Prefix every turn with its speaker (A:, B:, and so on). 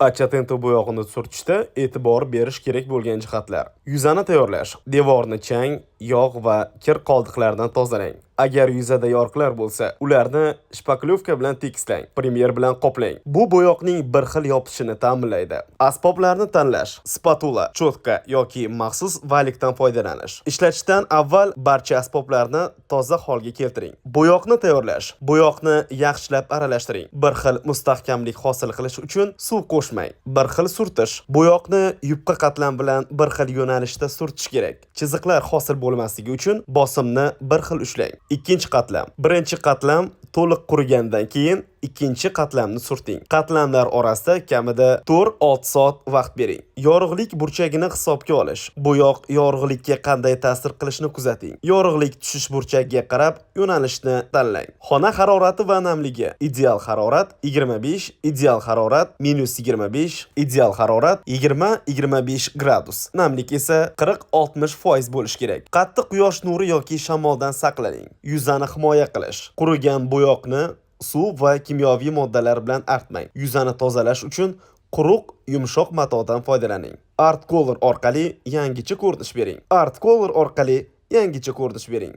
A: Achatento bo'yog'ini surtishda e'tibor berish kerak bo'lgan jihatlar. Yuzani tayyorlash. Devorni chang, yog' va kir qoldiqlaridan tozalang. Agar yuzada yoriqlar bo'lsa, ularni shpaklyovka bilan tekislang, primer bilan qoplang. Bu bo'yoqning bir xil yopishini ta'minlaydi. Asboblarni tanlash. Spatula, cho'tka yoki maxsus valikdan foydalanish. Ishlatishdan avval barcha asboblarni toza holga keltiring. Bo'yoqni tayyorlash. Bo'yoqni yaxshilab aralashtiring. Bir xil mustahkamlik hosil qilish uchun suv qo'shmang. Bir xil surtish. Bo'yoqni yupqa qatlam bilan bir xil yo'nalishda surtish kerak. Chiziqlar hosil bo'lmasligi uchun bosimni bir xil ushlang. Ikkinchi qatlam. Birinchi qatlam to'liq qurigandan keyin ikkinchi qatlamni surting. Qatlamlar orasida kamida 4-6 soat vaqt bering. Yorug'lik burchagini hisobga olish. Bo'yoq yorug'likka qanday ta'sir qilishini kuzating. Yorug'lik tushish burchagiga qarab yo'nalishni tanlang. Xona harorati va namligi. Ideal harorat 25, ideal harorat -25, ideal harorat 20-25 gradus. Namlik esa 40-60% bo'lishi kerak. Qattiq quyosh nuri yoki shamoldan saqlaning. Yuzani himoya qilish. Qurigan bo'yoqni suv va kimyoviy moddalar bilan artmang. Yuzani tozalash uchun quruq, yumshoq matodan foydalaning. Art Color orqali yangicha ko'rinish bering.